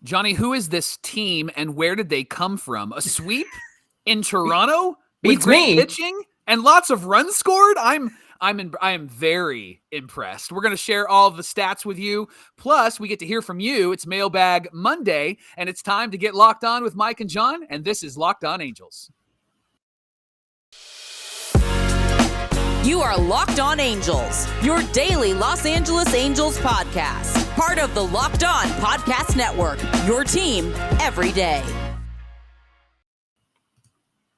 Johnny, who is this team and where did they come from? A sweep in Toronto with great pitching and lots of runs scored? I am very impressed. We're going to share all of the stats with you. Plus, we get to hear from you. It's Mailbag Monday, and it's time to get locked on with Mike and John, and this is Locked On Angels. You are Locked On Angels, your daily Los Angeles Angels podcast. Part of the Locked On Podcast Network, your team every day.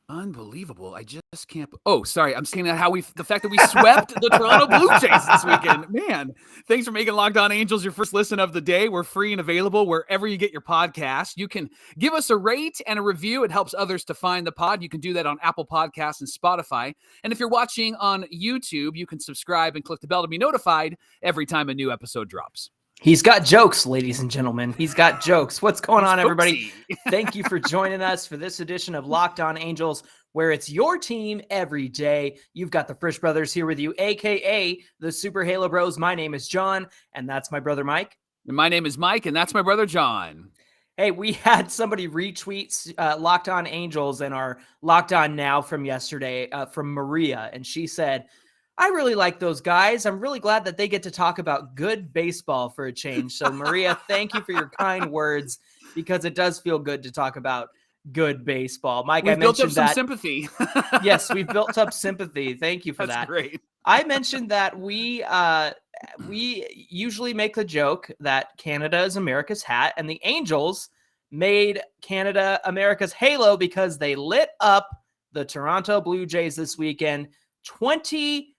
Unbelievable. I just can't. Oh, sorry. I'm saying that the fact that we swept the Toronto Blue Jays this weekend. Man, thanks for making Locked On Angels your first listen of the day. We're free and available wherever you get your podcast. You can give us a rate and a review. It helps others to find the pod. You can do that on Apple Podcasts and Spotify. And if you're watching on YouTube, you can subscribe and click the bell to be notified every time a new episode drops. He's got jokes, ladies and gentlemen. He's got jokes. What's going on, everybody? Thank you for joining us for this edition of Locked On Angels, where it's your team every day. You've got the Frisch Brothers here with you, a.k.a. the Super Halo Bros. My name is John, and that's my brother Mike. And my name is Mike, and that's my brother John. Hey, we had somebody retweet Locked On Angels and our Locked On Now from yesterday from Maria, and she said, I really like those guys. I'm really glad that they get to talk about good baseball for a change. So, Maria, thank you for your kind words, because it does feel good to talk about good baseball. Mike, I mentioned built up some that, sympathy. Yes, we've built up sympathy. Thank you for That's that. Great. I mentioned that we usually make the joke that Canada is America's hat, and the Angels made Canada America's halo because they lit up the Toronto Blue Jays this weekend. 22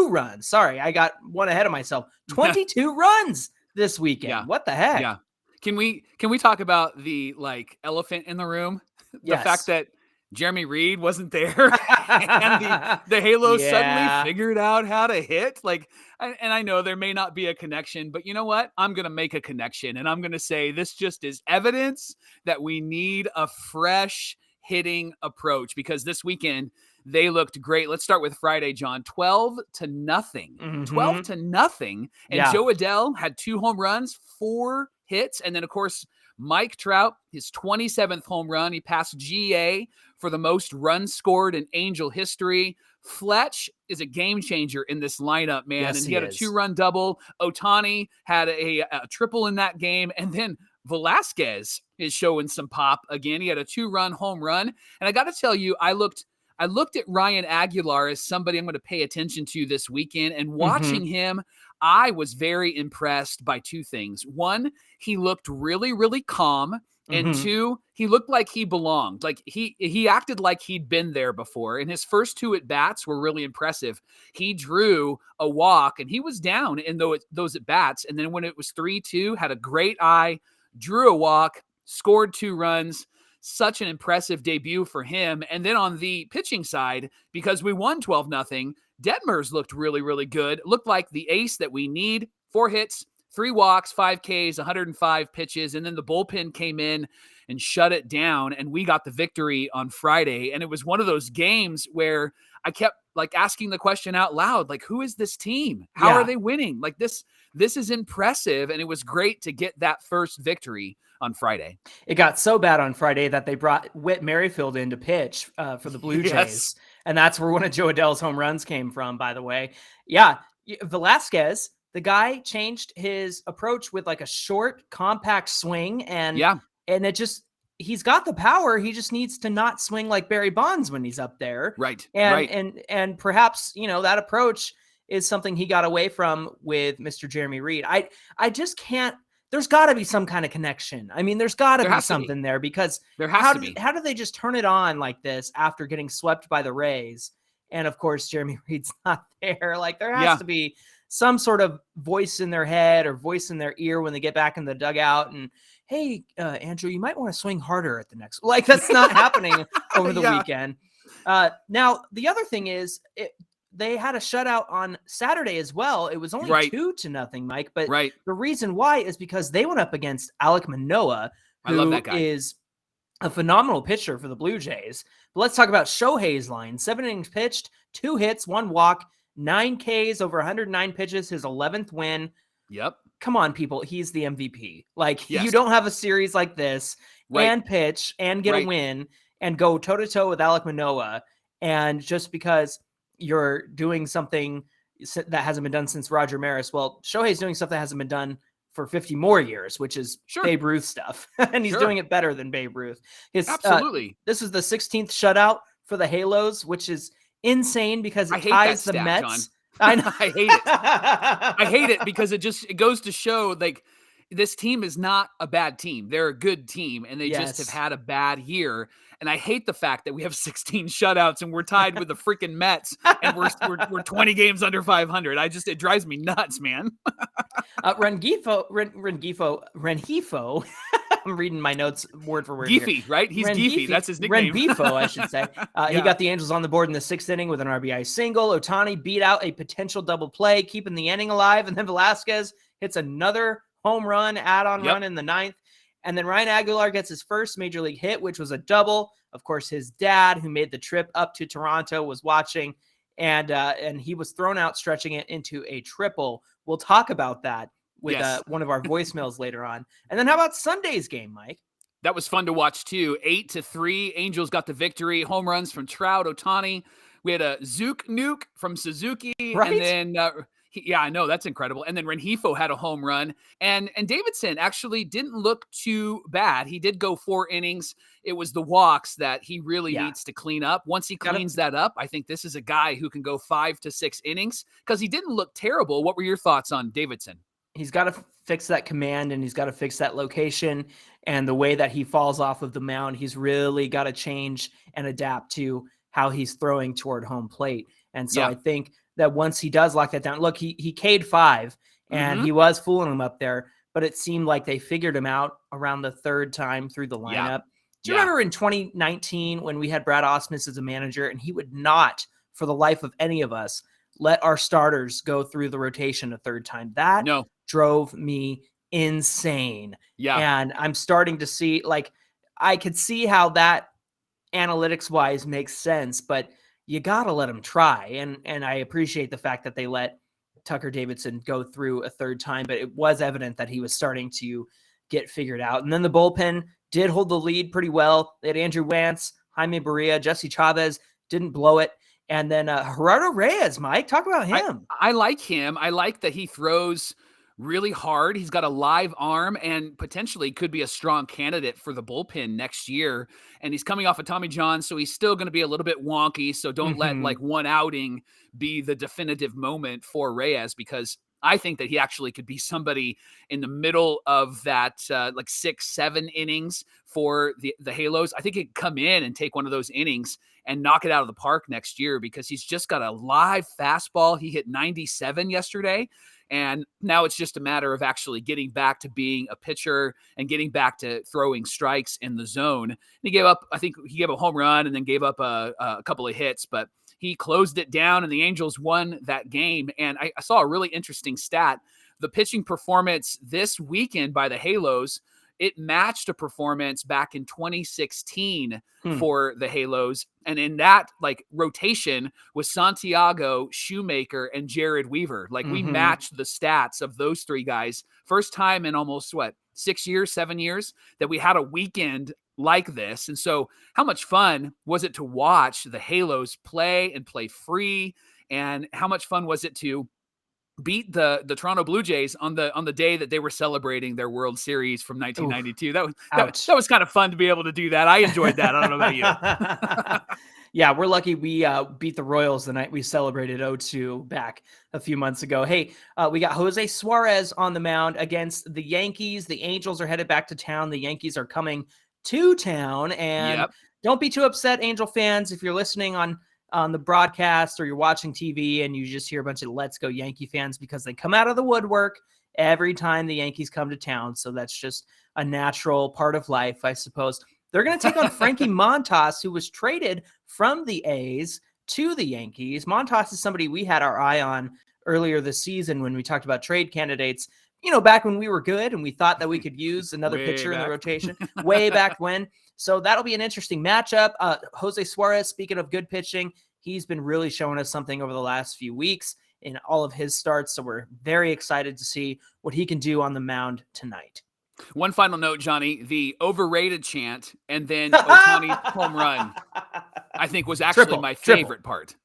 runs. Sorry, I got one ahead of myself. 22 runs this weekend. Yeah. What the heck? Yeah. Can we talk about the elephant in the room? Yes. The fact that Jeremy Reed wasn't there and the Halo suddenly figured out how to hit. And I know there may not be a connection, but you know what? I'm going to make a connection, and I'm going to say this just is evidence that we need a fresh hitting approach, because this weekend they looked great. Let's start with Friday, John. 12-0. 12-0. And Joe Adell had 2 home runs, 4 hits. And then, of course, Mike Trout, his 27th home run. He passed GA for the most runs scored in Angel history. Fletch is a game changer in this lineup, man. Yes, and he had a 2-run double. Ohtani had a triple in that game. And then Velazquez is showing some pop again. He had a 2-run home run. And I got to tell you, I looked at Ryan Aguilar as somebody I'm going to pay attention to this weekend, and watching him, I was very impressed by 2 things. 1, he looked really, really calm. And 2, he looked like he belonged. Like he acted like he'd been there before. And his first 2 at-bats were really impressive. He drew a walk, and he was down in those at-bats. And then when it was 3-2, had a great eye, drew a walk, scored 2 runs. Such an impressive debut for him. And then on the pitching side, because we won 12-0, Detmers looked really, really good. Looked like the ace that we need. 4 hits, 3 walks, 5 Ks, 105 pitches. And then the bullpen came in and shut it down, and we got the victory on Friday. And it was one of those games where I kept asking the question out loud, who is this team? How are they winning? This is impressive. And it was great to get that first victory on Friday. It got so bad on Friday that they brought Whit Merrifield in to pitch for the Blue Jays. And that's where one of Joe Adell's home runs came from, by the way. Yeah. Velazquez, the guy changed his approach with a short, compact swing. And it just, he's got the power. He just needs to not swing like Barry Bonds when he's up there. Right. And perhaps, that approach is something he got away from with Mr. Jeremy Reed. I just can't. There's got to be some kind of connection. I mean, there's got to be something there, because how do they just turn it on like this after getting swept by the Rays? And of course, Jeremy Reed's not there. There has to be some sort of voice in their head or voice in their ear when they get back in the dugout. And hey, Andrew, you might want to swing harder at the next. That's not happening over the weekend. Now, the other thing is, they had a shutout on Saturday as well. It was only 2-0, Mike. But the reason why is because they went up against Alek Manoah, who is a phenomenal pitcher for the Blue Jays. But let's talk about Shohei's line. 7 innings pitched, 2 hits, 1 walk, 9 Ks over 109 pitches, his 11th win. Yep. come on, people. He's the MVP. Like, Yes. you don't have a series like this Right. and pitch and get a win and go toe-to-toe with Alek Manoah. And just because you're doing something that hasn't been done since Roger Maris, well, Shohei's doing stuff that hasn't been done for 50 more years, which is Babe Ruth stuff. And he's doing it better than Babe Ruth. Absolutely. This is the 16th shutout for the Halos, which is insane because it ties the Mets. John. I know. I hate it. I hate it because it goes to show, like, this team is not a bad team. They're a good team, and they just have had a bad year. And I hate the fact that we have 16 shutouts and we're tied with the freaking Mets, and we're 20 games under 500. It drives me nuts, man. Rengifo. I'm reading my notes word for word. Geefy, right? He's Geefy. That's his nickname. Rengifo, I should say. He got the Angels on the board in the 6th inning with an RBI single. Ohtani beat out a potential double play, keeping the inning alive. And then Velazquez hits another home run, add-on run in the 9th. And then Ryan Aguilar gets his first major league hit, which was a double. Of course, his dad, who made the trip up to Toronto, was watching, and he was thrown out, stretching it into a triple. We'll talk about that with one of our voicemails later on. And then how about Sunday's game, Mike? That was fun to watch too. 8-3. Angels got the victory. Home runs from Trout, Ohtani. We had a Zook nuke from Suzuki. Right? And then I know, that's incredible. And then Rengifo had a home run. And Davidson actually didn't look too bad. He did go 4 innings. It was the walks that he really needs to clean up. Once he cleans that up, I think this is a guy who can go 5 to 6 innings because he didn't look terrible. What were your thoughts on Davidson? He's got to fix that command, and he's got to fix that location and the way that he falls off of the mound. He's really got to change and adapt to how he's throwing toward home plate. And so I think that once he does lock that down, look, he K'd 5 and he was fooling him up there, but it seemed like they figured him out around the 3rd time through the lineup. Do you remember in 2019 when we had Brad Ausmus as a manager, and he would not, for the life of any of us, let our starters go through the rotation a 3rd time? That drove me insane. And I'm starting to see, like, I could see how that analytics wise makes sense, but you got to let them try. And I appreciate the fact that they let Tucker Davidson go through a 3rd time, but it was evident that he was starting to get figured out. And then the bullpen did hold the lead pretty well. They had Andrew Wantz, Jaime Barria, Jesse Chavez didn't blow it. And then Gerardo Reyes, Mike, talk about him. I like him. I like that he throws really hard. He's got a live arm and potentially could be a strong candidate for the bullpen next year. And he's coming off of Tommy John, so he's still going to be a little bit wonky. So don't let like one outing be the definitive moment for Reyes, because I think that he actually could be somebody in the middle of that like 6-7 innings for the Halos. I think he could come in and take one of those innings and knock it out of the park next year, because he's just got a live fastball. He hit 97 yesterday. And now it's just a matter of actually getting back to being a pitcher and getting back to throwing strikes in the zone. And he gave up, I think he gave a home run and then gave up a couple of hits, but he closed it down and the Angels won that game. And I saw a really interesting stat. The pitching performance this weekend by the Halos, it matched a performance back in 2016 for the Halos. And in that like rotation was Santiago, Shoemaker, and Jared Weaver. Like we matched the stats of those 3 guys. First time in almost 7 years that we had a weekend like this. And so how much fun was it to watch the Halos play and play free? And how much fun was it to beat the Toronto Blue Jays on the day that they were celebrating their World Series from 1992. That was kind of fun to be able to do that. I enjoyed that. I don't know about you. Yeah, we're lucky we beat the Royals the night we celebrated 0-2 back a few months ago. Hey, we got Jose Suarez on the mound against the Yankees. The Angels are headed back to town. The Yankees are coming to town. And don't be too upset, Angel fans, if you're listening on the broadcast or you're watching TV and you just hear a bunch of Let's Go Yankee fans, because they come out of the woodwork every time the Yankees come to town. So that's just a natural part of life, I suppose. They're going to take on Frankie Montas, who was traded from the A's to the Yankees. Montas is somebody we had our eye on earlier this season when we talked about trade candidates, you know, back when we were good and we thought that we could use another pitcher in the rotation way back when. So that'll be an interesting matchup. Jose Suarez, speaking of good pitching, he's been really showing us something over the last few weeks. in all of his starts. So we're very excited to see what he can do on the mound tonight. One final note, Johnny, the overrated chant and then Ohtani's home run, I think was actually my favorite part.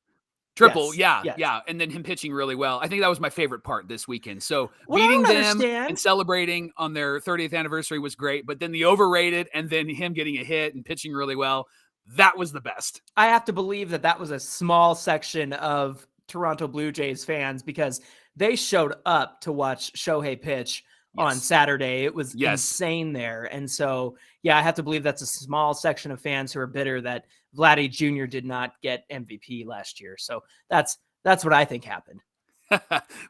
Triple, yes. yeah. And then him pitching really well. I think that was my favorite part this weekend. So beating them and celebrating on their 30th anniversary was great, but then the overrated and then him getting a hit and pitching really well, that was the best. I have to believe that was a small section of Toronto Blue Jays fans because they showed up to watch Shohei pitch on Saturday. It was insane there. And so, I have to believe that's a small section of fans who are bitter that Vladdy Jr. did not get MVP last year. So that's what I think happened.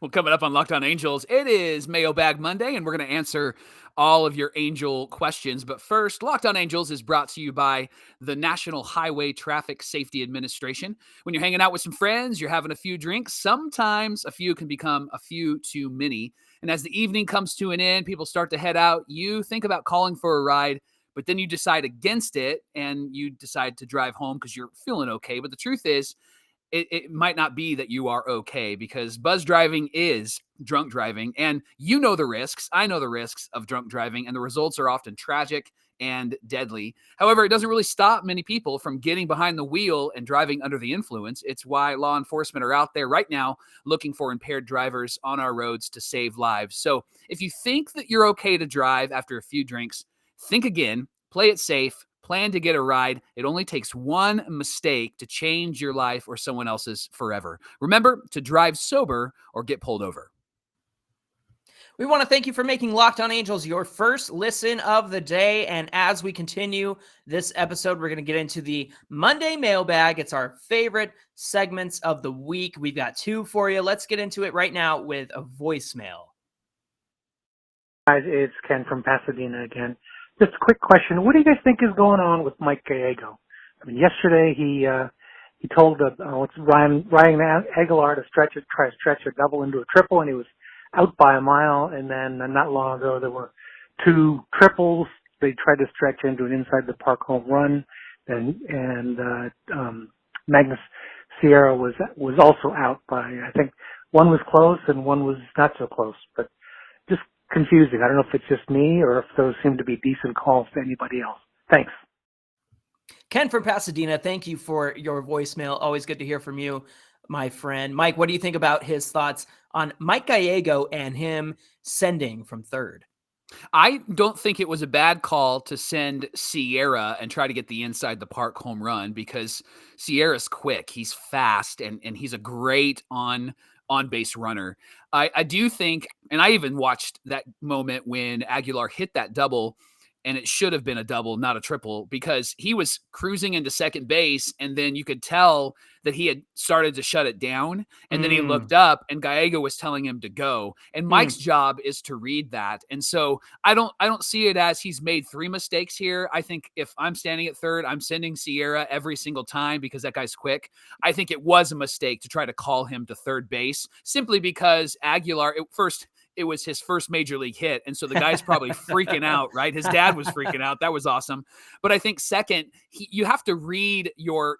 Well, coming up on Locked On Angels, it is Mailbag Monday, and we're going to answer all of your Angel questions. But first, Locked On Angels is brought to you by the National Highway Traffic Safety Administration. When you're hanging out with some friends, you're having a few drinks, sometimes a few can become a few too many. And as the evening comes to an end, people start to head out. You think about calling for a ride, but then you decide against it, and you decide to drive home because you're feeling okay. But the truth is, it might not be that you are okay, because buzz driving is drunk driving, and you know the risks. I know the risks of drunk driving, and the results are often tragic and deadly. However, it doesn't really stop many people from getting behind the wheel and driving under the influence. It's why law enforcement are out there right now looking for impaired drivers on our roads to save lives. So if you think that you're okay to drive after a few drinks, think again, play it safe. Plan to get a ride. It only takes one mistake to change your life or someone else's forever. Remember to drive sober or get pulled over. We want to thank you for making Locked On Angels your first listen of the day. And as we continue this episode, we're going to get into the Monday Mailbag. It's our favorite segments of the week. We've got two for you. Let's get into it right now with a voicemail. Guys, it's Ken from Pasadena again. Just a quick question. What do you guys think is going on with Mike Gallego? I mean, yesterday he told Ryan Aguilar to try to stretch a double into a triple, and he was out by a mile. And then not long ago, there were two triples. They tried to stretch into an inside the park home run, and Magnus Sierra was also out by, I think one was close and one was not so close, but just confusing. I don't know if it's just me or if those seem to be decent calls to anybody else. Thanks. Ken from Pasadena, thank you for your voicemail. Always good to hear from you, my friend. Mike, what do you think about his thoughts on Mike Gallego and him sending from third? I don't think it was a bad call to send Sierra and try to get the inside the park home run, because Sierra's quick. He's fast, and he's a great on-base runner. I do think, and I even watched that moment when Aguilar hit that double, and it should have been a double, not a triple, because he was cruising into second base, and then you could tell that he had started to shut it down, and then he looked up, and Gallego was telling him to go. And Mike's job is to read that. And so I don't see it as he's made three mistakes here. I think if I'm standing at third, I'm sending Sierra every single time because that guy's quick. I think it was a mistake to try to call him to third base, simply because Aguilar, it was his first major league hit. And so the guy's probably freaking out, right? His dad was freaking out. That was awesome. But I think second, you have to read your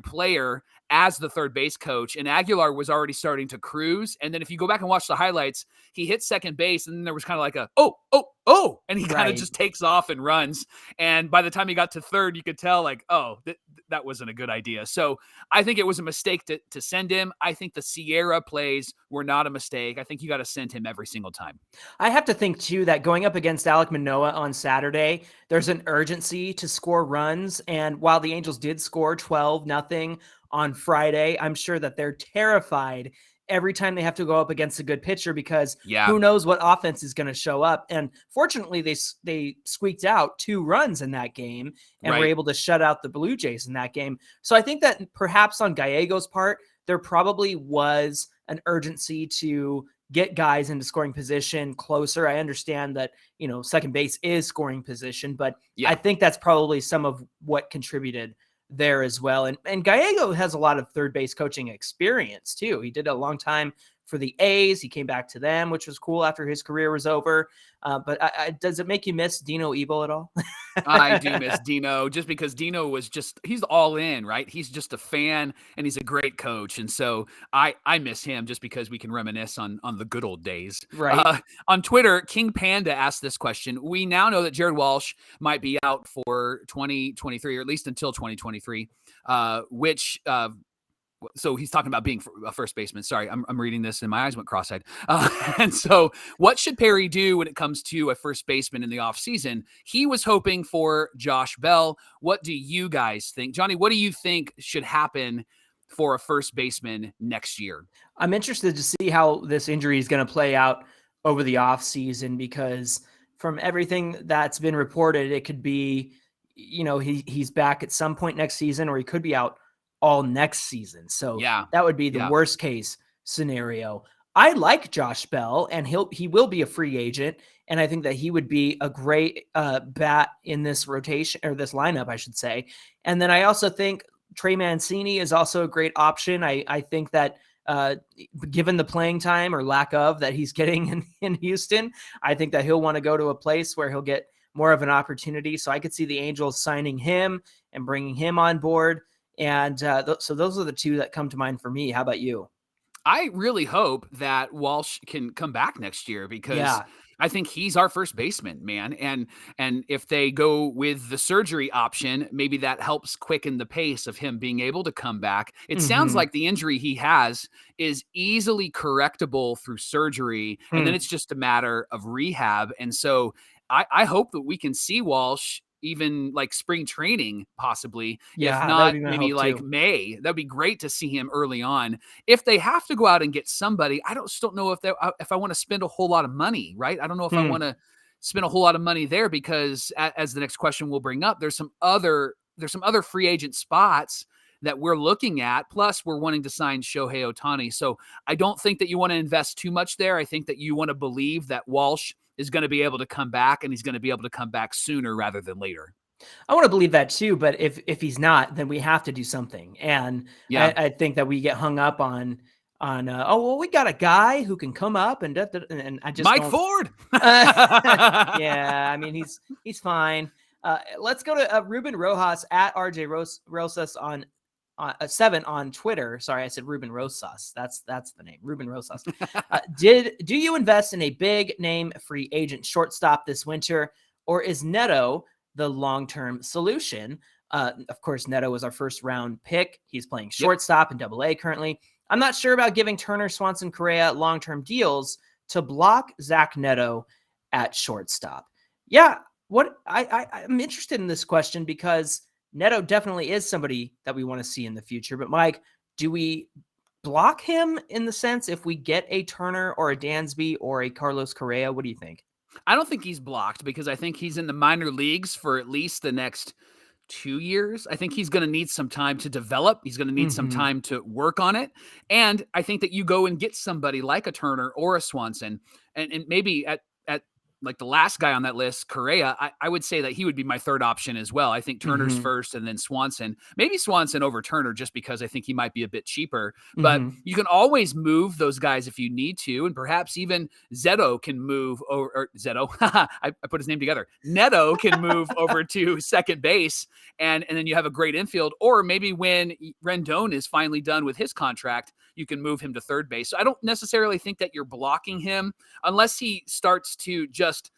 player as the third base coach. And Aguilar was already starting to cruise. And then if you go back and watch the highlights, he hit second base, and then there was kind of like a, oh, and he kind of just takes off and runs. And by the time he got to third, you could tell like, that wasn't a good idea. So I think it was a mistake to send him. I think the Sierra plays were not a mistake. I think you got to send him every single time. I have to think too that going up against Alek Manoah on Saturday, there's an urgency to score runs. And while the Angels did score 12-0 on Friday, I'm sure that they're terrified every time they have to go up against a good pitcher, because who knows what offense is going to show up. And fortunately, they squeaked out 2 runs in that game and were able to shut out the Blue Jays in that game. So I think that perhaps on Gallego's part, there probably was an urgency to get guys into scoring position closer. I understand that, second base is scoring position, but I think that's probably some of what contributed there as well. And Gallego has a lot of third base coaching experience too. He did a long time for the A's. He came back to them, which was cool after his career was over. But does it make you miss Dino Evil at all? I do miss Dino, just because Dino he's all in, right? He's just a fan and he's a great coach. And so I miss him just because we can reminisce on the good old days. Right. On Twitter, King Panda asked this question. We now know that Jared Walsh might be out for 2023, or at least until 2023, so he's talking about being a first baseman. Sorry, I'm reading this and my eyes went cross-eyed. And so what should Perry do when it comes to a first baseman in the offseason? He was hoping for Josh Bell. What do you guys think? Johnny, what do you think should happen for a first baseman next year? I'm interested to see how this injury is going to play out over the offseason, because from everything that's been reported, it could be, he's back at some point next season, or he could be out all next season. So that would be the worst case scenario. I like Josh Bell, and he will be a free agent. And I think that he would be a great bat in this rotation, or this lineup, I should say. And then I also think Trey Mancini is also a great option. I think that given the playing time or lack of that he's getting in Houston, I think that he'll want to go to a place where he'll get more of an opportunity. So I could see the Angels signing him and bringing him on board. And so those are the two that come to mind for me. How about you? I really hope that Walsh can come back next year, because I think he's our first baseman, man. And if they go with the surgery option, maybe that helps quicken the pace of him being able to come back. It sounds like the injury he has is easily correctable through surgery, and then it's just a matter of rehab. And so I hope that we can see Walsh even like spring training, possibly. Yeah, if not, maybe like too. May. That'd be great to see him early on. If they have to go out and get somebody, I don't know if I want to spend a whole lot of money, right? I don't know if I want to spend a whole lot of money there, because as the next question will bring up, there's some other free agent spots that we're looking at. Plus, we're wanting to sign Shohei Ohtani. So I don't think that you want to invest too much there. I think that you want to believe that Walsh is going to be able to come back, and he's going to be able to come back sooner rather than later. I want to believe that too, but if he's not, then we have to do something. And I think that we get hung up on we got a guy who can come up and I just Mike Ford. Yeah, I mean he's fine. Let's go to Ruben Rojas at RJ Rosas on 7 on Twitter. Sorry, I said Ruben Rosas. That's the name, Ruben Rosas. Do you invest in a big name free agent shortstop this winter, or is Neto the long-term solution? Of course, Neto was our first round pick. He's playing shortstop in AA currently. I'm not sure about giving Turner, Swanson, Correa long-term deals to block Zach Neto at shortstop. Yeah, I'm interested in this question, because Neto definitely is somebody that we want to see in the future. But Mike, do we block him in the sense if we get a Turner or a Dansby or a Carlos Correa? What do you think? I don't think he's blocked, because I think he's in the minor leagues for at least the next 2 years. I think he's going to need some time to develop. He's going to need some time to work on it. And I think that you go and get somebody like a Turner or a Swanson, and maybe at like the last guy on that list, Correa, I would say that he would be my third option as well. I think Turner's first, and then Swanson. Maybe Swanson over Turner, just because I think he might be a bit cheaper. But you can always move those guys if you need to, and perhaps even Zeto can move over. Or Zeto, I put his name together. Neto can move over to second base, and then you have a great infield. Or maybe when Rendon is finally done with his contract, you can move him to third base. So I don't necessarily think that you're blocking him unless he starts to just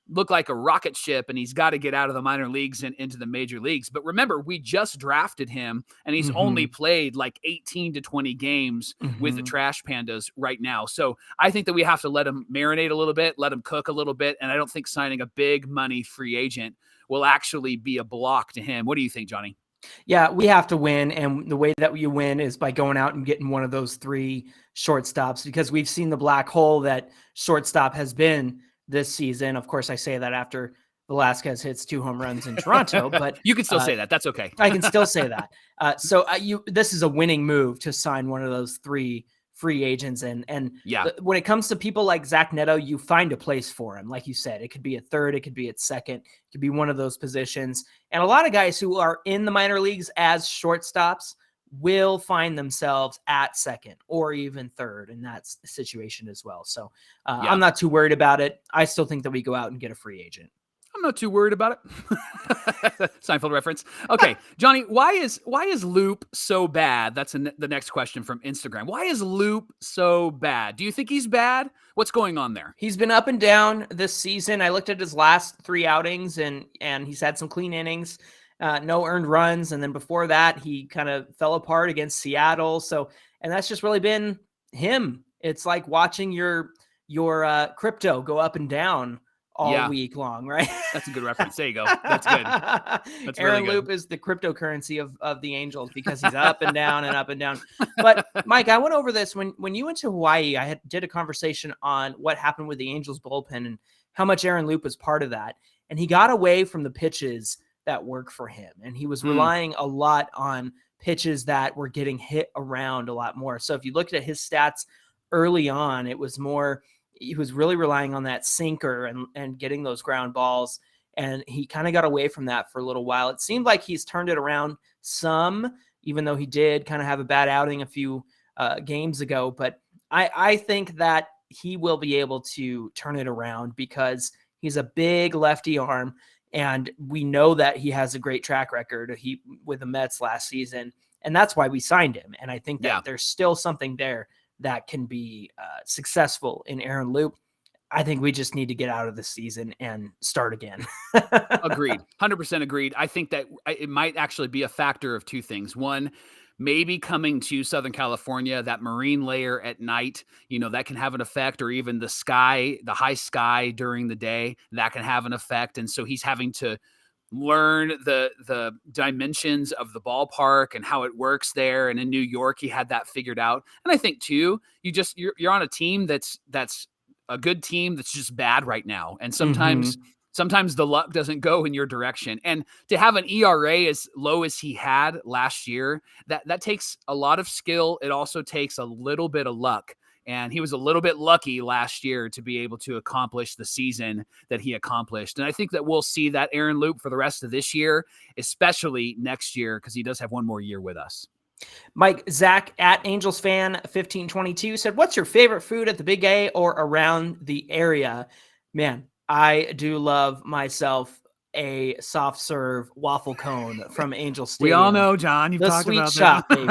look like a rocket ship and he's got to get out of the minor leagues and into the major leagues. But remember, we just drafted him, and he's only played like 18 to 20 games with the Trash Pandas right now. So I think that we have to let him marinate a little bit, let him cook a little bit. And I don't think signing a big money free agent will actually be a block to him. What do you think, Johnny? Yeah, we have to win, and the way that you win is by going out and getting one of those 3 shortstops, because we've seen the black hole that shortstop has been this season. Of course, I say that after Velazquez hits 2 home runs in Toronto, but you can still say that. That's okay. I can still say that. This is a winning move to sign one of those 3 free agents. And when it comes to people like Zach Neto, you find a place for him. Like you said, it could be at third, it could be at second, it could be one of those positions. And a lot of guys who are in the minor leagues as shortstops will find themselves at second or even third in that situation as well. So I'm not too worried about it. I still think that we go out and get a free agent. I'm not too worried about it. Seinfeld reference. Okay, Johnny, why is Loop so bad? That's the next question from Instagram. Why is Loop so bad? Do you think he's bad? What's going on there? He's been up and down this season. I looked at his last 3 outings, and he's had some clean innings, no earned runs, and then before that, he kind of fell apart against Seattle. So, and that's just really been him. It's like watching your crypto go up and down all week long, right? That's a good reference. There you go. That's good. That's Aaron really good. Loop is the cryptocurrency of the Angels because he's up and down and up and down. But Mike, I went over this when you went to Hawaii. I did a conversation on what happened with the Angels bullpen and how much Aaron Loop was part of that. And he got away from the pitches that work for him. And he was relying a lot on pitches that were getting hit around a lot more. So if you looked at his stats early on, it was more, he was really relying on that sinker and getting those ground balls. And he kind of got away from that for a little while. It seemed like he's turned it around some, even though he did kind of have a bad outing a few games ago. But I think that he will be able to turn it around because he's a big lefty arm. And we know that he has a great track record with the Mets last season. And that's why we signed him. And I think that there's still something there that can be successful in Aaron Loop. I think we just need to get out of the season and start again. Agreed. 100% agreed. I think that it might actually be a factor of two things. One, maybe coming to Southern California, that marine layer at night, that can have an effect, or even the high sky during the day, that can have an effect. And so he's having to learn the dimensions of the ballpark and how it works there. And in New York, he had that figured out. And I think too, you're on a team that's a good team that's just bad right now. And sometimes the luck doesn't go in your direction. And to have an ERA as low as he had last year, that takes a lot of skill. It also takes a little bit of luck. And he was a little bit lucky last year to be able to accomplish the season that he accomplished. And I think that we'll see that Aaron Loop for the rest of this year, especially next year, because he does have one more year with us. Mike, Zach at Angels fan 1522 said, what's your favorite food at the Big A or around the area? Man, I do love myself a soft serve waffle cone from Angel Stadium. We all know, John, you've talked about that. The sweet shop, baby.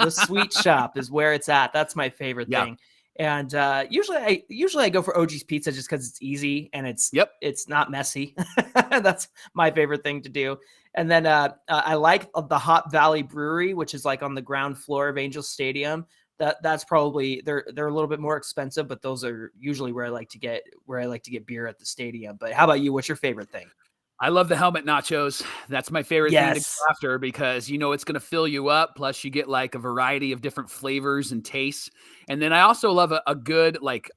The sweet shop is where it's at. That's my favorite thing. And usually I go for OG's Pizza just because it's easy and it's not messy. That's my favorite thing to do. And then I like the Hop Valley Brewery, which is like on the ground floor of Angel Stadium. That's probably they're a little bit more expensive, but those are usually where I like to get beer at the stadium. But how about you? What's your favorite thing? I love the helmet nachos. That's my favorite thing to go after because it's going to fill you up. Plus you get like a variety of different flavors and tastes. And then I also love a good like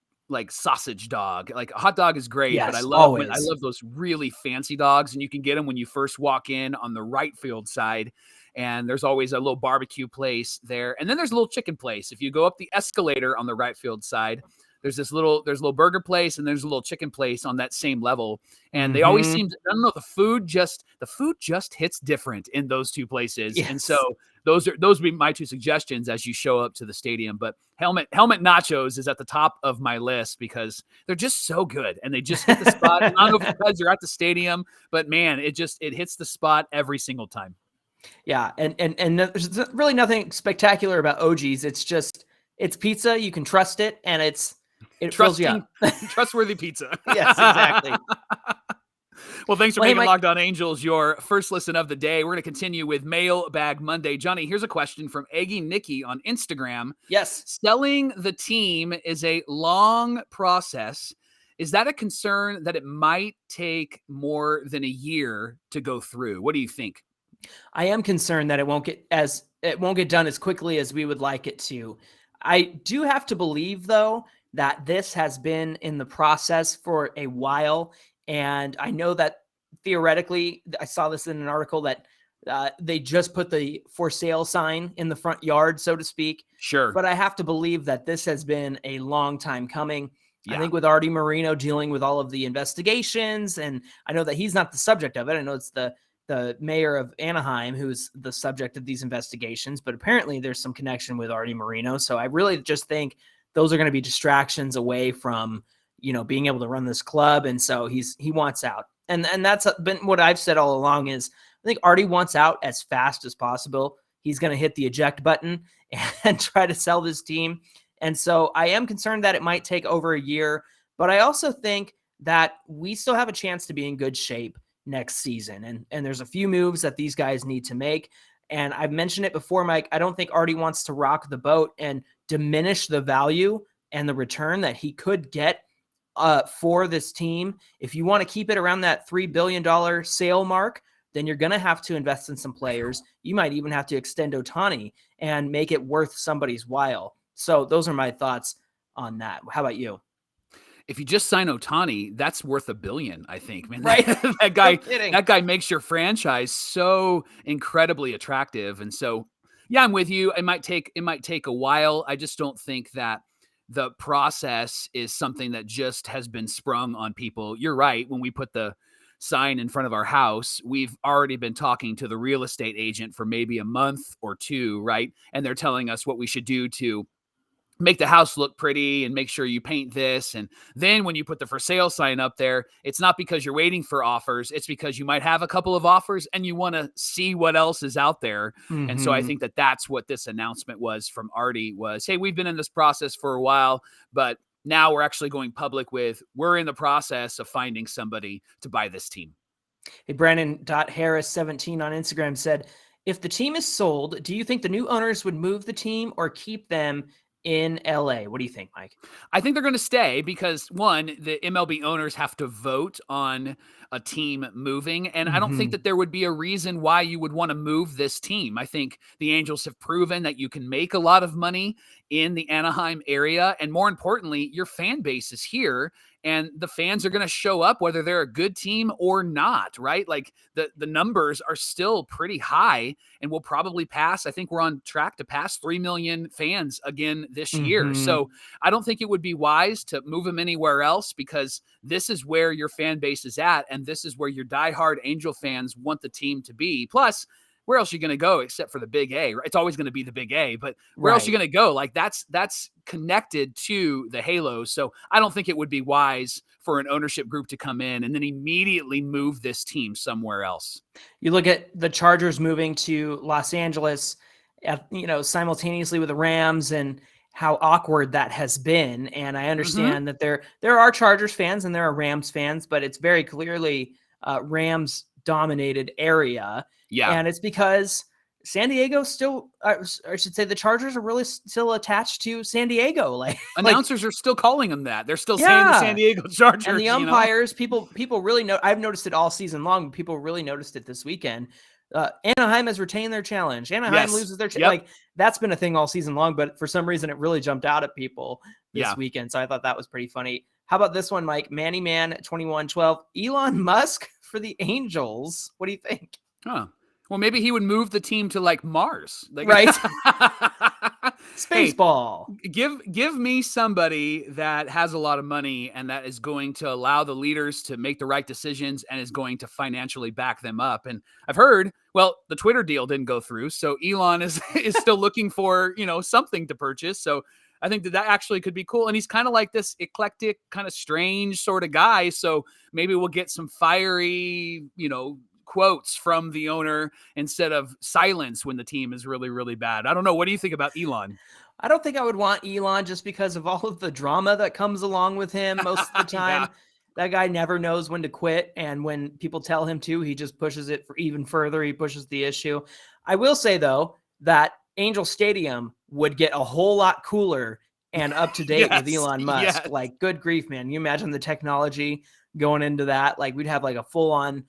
sausage dog. Like a hot dog is great, but I love those really fancy dogs, and you can get them when you first walk in on the right field side. And there's always a little barbecue place there. And then there's a little chicken place. If you go up the escalator on the right field side, there's a little burger place and there's a little chicken place on that same level. And they always seem to, I don't know, the food just hits different in those two places. Yes. And so those would be my two suggestions as you show up to the stadium. But helmet nachos is at the top of my list because they're just so good and they just hit the spot. I don't know if because you're at the stadium, but man, it hits the spot every single time. Yeah. And there's really nothing spectacular about OG's. It's pizza. You can trust it. And it fills you up. Trustworthy pizza. Yes, exactly. Well, thanks for making Locked On Angels your first listen of the day. We're going to continue with Mailbag Monday. Johnny, here's a question from Eggy Nikki on Instagram. Yes. Selling the team is a long process. Is that a concern that it might take more than a year to go through? What do you think? I am concerned that it won't get done as quickly as we would like it to. I do have to believe, though, that this has been in the process for a while. And I know that theoretically, I saw this in an article that they just put the for sale sign in the front yard, so to speak. Sure. But I have to believe that this has been a long time coming. Yeah. I think with Artie Moreno dealing with all of the investigations, and I know that he's not the subject of it. I know it's the the mayor of Anaheim, who's the subject of these investigations, but apparently there's some connection with Artie Moreno. So I really just think those are going to be distractions away from, being able to run this club. And so he wants out. And that's been what I've said all along is I think Artie wants out as fast as possible. He's going to hit the eject button and try to sell this team. And so I am concerned that it might take over a year, but I also think that we still have a chance to be in good shape next season. And there's a few moves that these guys need to make. And I've mentioned it before, Mike, I don't think Artie wants to rock the boat and diminish the value and the return that he could get for this team. If you want to keep it around that $3 billion sale mark, then you're going to have to invest in some players. You might even have to extend Ohtani and make it worth somebody's while. So those are my thoughts on that. How about you? If you just sign Ohtani, that's worth $1 billion, I think, man. Right. that guy makes your franchise so incredibly attractive. And so, yeah, I'm with you. It might take a while. I just don't think that the process is something that just has been sprung on people. You're right. When we put the sign in front of our house, we've already been talking to the real estate agent for maybe a month or two, right? And they're telling us what we should do to make the house look pretty and make sure you paint this. And then when you put the for sale sign up there, it's not because you're waiting for offers. It's because you might have a couple of offers and you want to see what else is out there. Mm-hmm. And so I think that that's what this announcement was from Artie was, hey, we've been in this process for a while, but now we're actually going public with, we're in the process of finding somebody to buy this team. Hey, Brandon.Harris17 on Instagram said, if the team is sold, do you think the new owners would move the team or keep them in LA? What do you think, Mike? I think they're going to stay because, one, the MLB owners have to vote on a team moving. And I don't think that there would be a reason why you would want to move this team. I think the Angels have proven that you can make a lot of money in the Anaheim area. And more importantly, your fan base is here and the fans are going to show up whether they're a good team or not, right? Like the numbers are still pretty high and we'll probably pass. I think we're on track to pass 3 million fans again this year. So I don't think it would be wise to move them anywhere else because this is where your fan base is at. And this is where your diehard Angel fans want the team to be. Plus, where else are you going to go except for the big A, right? It's always going to be the big A, but where else are you going to go? Like that's connected to the Halos. So I don't think it would be wise for an ownership group to come in and then immediately move this team somewhere else. You look at the Chargers moving to Los Angeles, simultaneously with the Rams and how awkward that has been. And I understand that there are Chargers fans and there are Rams fans, but it's very clearly Rams dominated area. Yeah. And it's because San Diego still, I should say the Chargers are really still attached to San Diego. Like announcers are still calling them that. They're still saying the San Diego Chargers. And the umpires, people really know. I've noticed it all season long, but people really noticed it this weekend. Anaheim has retained their challenge. Anaheim loses their like that's been a thing all season long, but for some reason it really jumped out at people this weekend. So I thought that was pretty funny. How about this one, Mike? Manny Man 2112. Elon Musk for the Angels. What do you think? Huh. Well, maybe he would move the team to like Mars, right? Spaceball. Hey, give me somebody that has a lot of money and that is going to allow the leaders to make the right decisions and is going to financially back them up. And I've heard, well, the Twitter deal didn't go through, so Elon is still looking for something to purchase. So I think that actually could be cool. And he's kind of like this eclectic, kind of strange sort of guy. So maybe we'll get some fiery, quotes from the owner instead of silence when the team is really, really bad. I don't know. What do you think about Elon? I don't think I would want Elon just because of all of the drama that comes along with him most of the time. That guy never knows when to quit. And when people tell him to, he just pushes it for even further. He pushes the issue. I will say, though, that Angel Stadium would get a whole lot cooler and up to date with Elon Musk. Like, good grief, man. You imagine the technology going into that. Like, we'd have like a full on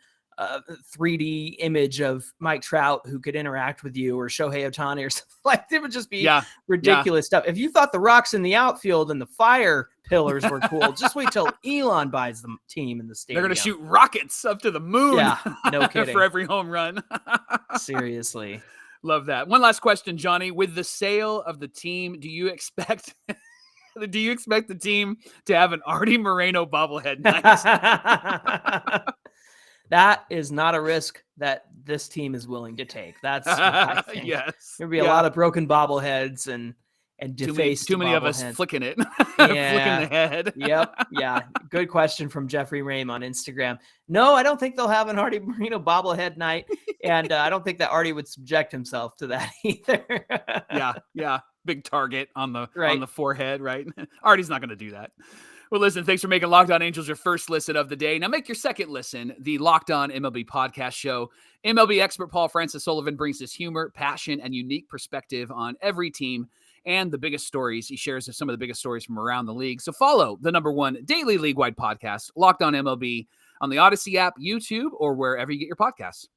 3D image of Mike Trout who could interact with you, or Shohei Ohtani or something. Like, it would just be ridiculous stuff. If you thought the rocks in the outfield and the fire pillars were cool, just wait till Elon buys the team in the stadium. They're going to shoot rockets up to the moon. Yeah, no kidding. For every home run. Seriously. Love that. One last question, Johnny. With the sale of the team, do you expect the team to have an Artie Moreno bobblehead? Nice. that is not a risk that this team is willing to take. That's what I think. Yes. There'll be a lot of broken bobbleheads and defaced too many of us bobbleheads. flicking it, Yeah. flicking the head. Yep. Yeah. Good question from Jeffrey Rame on Instagram. No, I don't think they'll have an Artie Moreno bobblehead night. And I don't think that Artie would subject himself to that either. Yeah. Big target on the Right. on the forehead, right? Artie's not going to do that. Well, listen, thanks for making Locked On Angels your first listen of the day. Now make your second listen, the Locked On MLB podcast show. MLB expert Paul Francis Sullivan brings his humor, passion, and unique perspective on every team and the biggest stories. He shares some of the biggest stories from around the league. So follow the #1 daily league-wide podcast, Locked On MLB, on the Odyssey app, YouTube, or wherever you get your podcasts.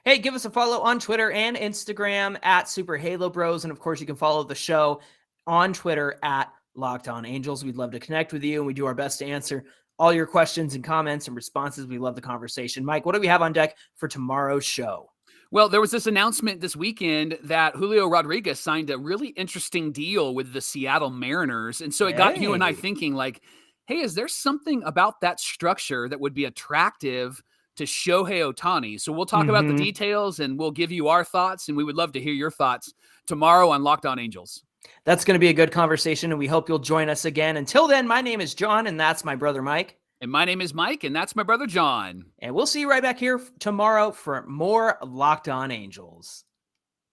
Hey, give us a follow on Twitter and Instagram at Super Halo Bros. And of course, you can follow the show on Twitter at Locked On Angels. We'd love to connect with you, and we do our best to answer all your questions and comments and responses. We love the conversation. Mike, what do we have on deck for tomorrow's show? Well, there was this announcement this weekend that Julio Rodriguez signed a really interesting deal with the Seattle Mariners. And so it got you and I thinking like, hey, is there something about that structure that would be attractive to Shohei Ohtani? So we'll talk about the details and we'll give you our thoughts, and we would love to hear your thoughts tomorrow on Locked On Angels. That's going to be a good conversation, and we hope you'll join us again. Until then, my name is John, and that's my brother Mike. And my name is Mike, and that's my brother John. And we'll see you right back here tomorrow for more Locked On Angels.